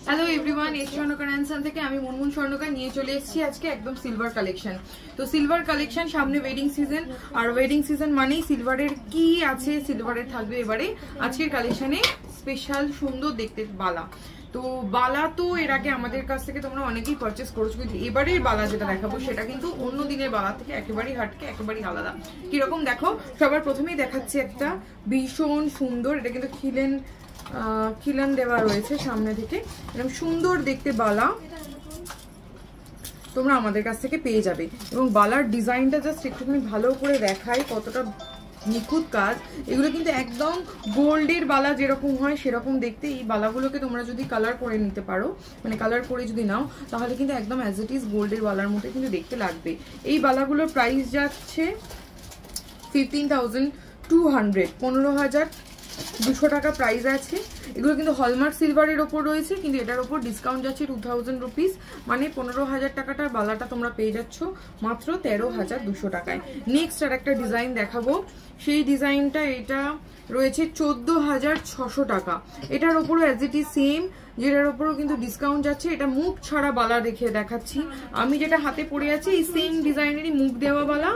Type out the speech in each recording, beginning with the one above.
Hello everyone, S স্বর্ণকার and থেকে আমি মুনমুন স্বর্ণকার নিয়ে চলে এসেছি আজকে একদম সিলভার কালেকশন। তো সিলভার কালেকশন, সামনে ওয়েডিং সিজন, আর ওয়েডিং সিজন মানেই সিলভারের কি আছে, সিলভারের থাকবে এবারে আজকের কালেকশনে স্পেশাল সুন্দর দেখতে বালা। তো বালা তো এর আগে আমাদের কাছ থেকে তোমরা অনেকেই পারচেস করেছো, কিন্তু এবারের বালা যেটা দেখাবো সেটা কিন্তু অন্য দিনের বালা থেকে একেবারেই হাটকে, একেবারেই আলাদা। কিরকম দেখো, সবার প্রথমেই দেখাচ্ছি একটা ভীষণ সুন্দর, এটা কিন্তু খিলান দেওয়া রয়েছে সামনে থেকে, এরকম সুন্দর দেখতে বালা তোমরা আমাদের কাছ থেকে পেয়ে যাবে। এবং বালার ডিজাইনটা জাস্ট একটুখানি ভালো করে দেখাই কতটা নিখুঁত কাজ। এগুলো কিন্তু একদম গোল্ডের বালা যেরকম হয় সেরকম দেখতে। এই বালাগুলোকে তোমরা যদি কালার করে নিতে পারো, মানে কালার করে যদি নাও, তাহলে কিন্তু একদম অ্যাজ ইট ইজ গোল্ডের বালার মতো কিন্তু দেখতে লাগবে। এই বালাগুলোর প্রাইস যাচ্ছে 15,200, 15,200 টাকা প্রাইস আছে। এগুলো কিন্তু হলমার্ক সিলভারের ওপর রয়েছে, কিন্তু এটার ওপর ডিসকাউন্ট যাচ্ছে 2000 রুপিস, মানে 15,000 টাকাটার বালাটা তোমরা পেয়ে যাচ্ছ মাত্র 13,200 টাকায়। নেক্সট আর একটা ডিজাইন দেখাবো, সেই ডিজাইনটা এটা রয়েছে 14,600 টাকা। এটার ওপরও অ্যাজ ইট ইজ সেম, যেটার ওপরও কিন্তু ডিসকাউন্ট যাচ্ছে। এটা মুখ ছাড়া বালা দেখে দেখাচ্ছি, আমি যেটা হাতে পরে আছি এই সেম ডিজাইনেরই মুখ দেওয়া বালা,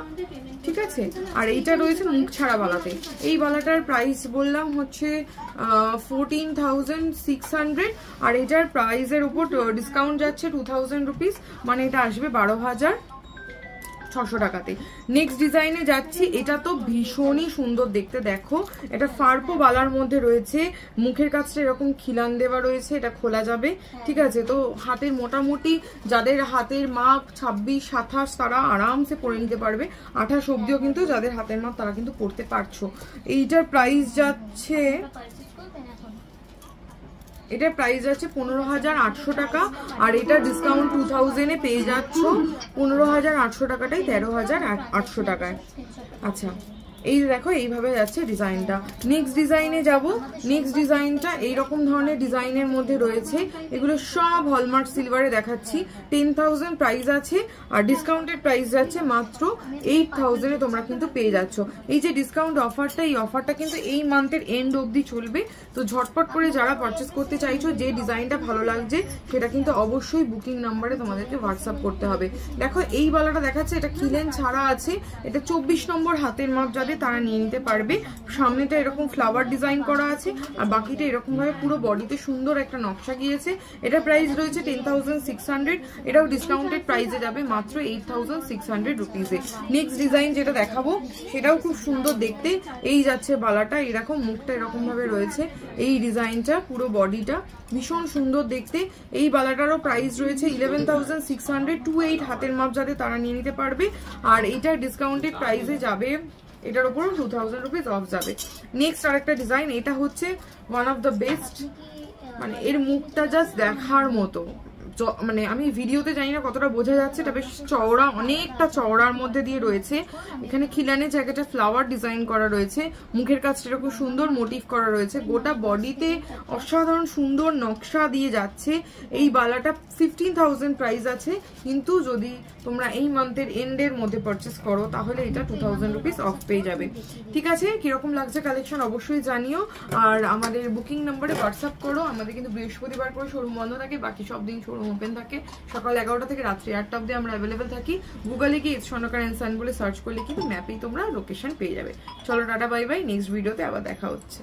ঠিক আছে। আর এইটা রয়েছে মুখ ছাড়া বালাতে। এই বালাটার প্রাইস বললাম হচ্ছে 14,600, আর এটার প্রাইসের উপর ডিসকাউন্ট যাচ্ছে 2000 রুপিস, মানে এটা আসবে 12,600 টাকাতে। নেক্সট ডিজাইনে যাচ্ছি, এটা তো ভীষণই সুন্দর দেখতে। দেখো, এটা ফার্পো বালার মধ্যে রয়েছে, মুখের কাছটা এরকম খিলান দেওয়া রয়েছে, এটা খোলা যাবে, ঠিক আছে। তো হাতের মোটামুটি যাদের হাতের মাপ 26, 27 তারা আরামসে পরে নিতে পারবে। 28 অব্দিও কিন্তু যাদের হাতের মাপ তারা কিন্তু পরতে পারছো। এইটার প্রাইস যাচ্ছে, এটার প্রাইস যাচ্ছে 15,800 টাকা, আর এটা ডিসকাউন্ট 2000-এ পেয়ে যাচ্ছ 15,800 টাকাটাই 13,800 টাকায়। আচ্ছা, এই দেখো এইভাবে যাচ্ছে ডিজাইনটা। নেক্সট ডিজাইনে যাব। নেক্সট ডিজাইনটা এইরকম ধরনের ডিজাইনের মধ্যে রয়েছে, এগুলো সব হলমার্ক সিলভারে দেখাচ্ছি। 10,000 প্রাইস আছে, আর ডিসকাউন্টেড প্রাইস যাচ্ছে মাত্র 8,000-এ তোমরা কিন্তু পেয়ে যাচ্ছ। এই যে ডিসকাউন্ট অফারটা, এই অফারটা কিন্তু এই মান্থের এন্ড অবধি চলবে। তো ঝটপট করে যারা পারচেস করতে চাইছো, যে ডিজাইনটা ভালো লাগছে সেটা কিন্তু অবশ্যই বুকিং নাম্বারে তোমাদেরকে হোয়াটসঅ্যাপ করতে হবে। দেখো এই বালাটা দেখাচ্ছে, এটা খিলেন ছাড়া আছে, এটা 24 নম্বর হাতের মাপ যাদের তারা নিয়ে নিতে পারবে। সামনেটা এরকম ফ্লাওয়ার ডিজাইন করা আছে, আর বাকিটা এরকম ভাবে পুরো বডিতে সুন্দর একটা নকশা গিয়েছে। এটা প্রাইস রয়েছে 10,600, এটাও ডিসকাউন্টেড প্রাইসে যাবে মাত্র 8,600 রুপিসে। নেক্সট ডিজাইন যেটা দেখাবো সেটাও খুব সুন্দর দেখতে। এই যাচ্ছে বালাটা, এরকম মুখটা এরকম ভাবে রয়েছে, এই ডিজাইনটা পুরো বডিটা ভীষণ সুন্দর দেখতে। এই বালাটারও প্রাইস রয়েছে 11,600, 28 হাতের মাপ যাতে তারা নিয়ে নিতে পারবে, আর এইটার ডিসকাউন্টেড প্রাইসে যাবে, এটার উপর 2000 রুপিস অফ যাবে। নেক্সট আরেকটা ডিজাইন, এটা হচ্ছে ওয়ান অফ দ্য বেস্ট, মানে এর মুখটা জাস্ট দেখার মতো। মানে আমি ভিডিওতে জানি না কতটা বোঝা যাচ্ছে, এটা বেশ চওড়া, অনেকটা চওড়ার মধ্যে দিয়ে রয়েছে। এখানে খিলানের জায়গাটা ফ্লাওয়ার ডিজাইন করা রয়েছে, মুখের কাছটা এরকম সুন্দর মোটিভ করা রয়েছে, গোটা বডিতে অসাধারণ সুন্দর নকশা দিয়ে যাচ্ছে। এই বালাটা 15,000 প্রাইস আছে, কিন্তু যদি তোমরা এই মান্থের এন্ডের মধ্যে পারচেস করো তাহলে এটা 2000 রুপিস অফ পেয়ে যাবে, ঠিক আছে। কিরকম লাগছে কালেকশন অবশ্যই জানিও, আর আমাদের বুকিং নাম্বারে হোয়াটসঅ্যাপ করো। আমাদের কিন্তু বৃহস্পতিবার করে শোরুম বন্ধ থাকে, বাকি সব দিন শোরুম ওপেন থাকে। সকাল 11টা থেকে রাত্রি 8টা অবধি আমরা অ্যাভেলেবেল থাকি। গুগলে গিয়ে স্বর্ণকার অ্যান্ড সান বলে সার্চ করলে কিন্তু ম্যাপেই তোমরা লোকেশন পেয়ে যাবে। চলো টাটা, বাই বাই, নেক্সট ভিডিওতে আবার দেখা হচ্ছে।